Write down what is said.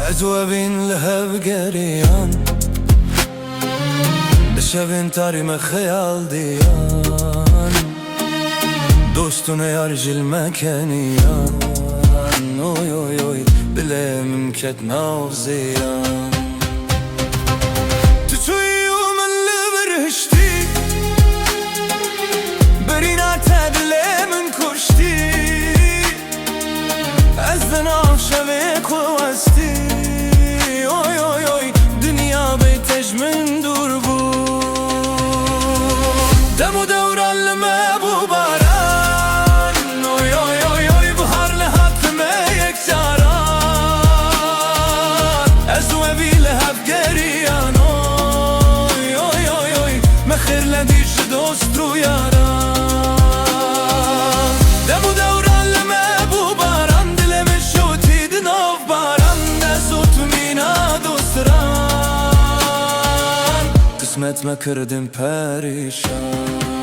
ازوابين لهب گریان بشوین تاریم خیال دیان دوستون یار جل مکنیان اوی اوی اوی بله ممکت نوزیان تو توی من لبرهشتی برین تدله من کشتی از دنام شوه کوستی اوی اوی اوی دنیا بیتش من دور بود دم و دوران لمه بو باران اوی اوی اوی اوی بحر لحتمه یک جاران از وبی لحب گریان اوی اوی اوی اوی مخیر لدیش دوست رو یاران دم و دوران لمه بو باران دلم شوتی دناف باران دستو مینا دوستران قسمت ما کردم پریشان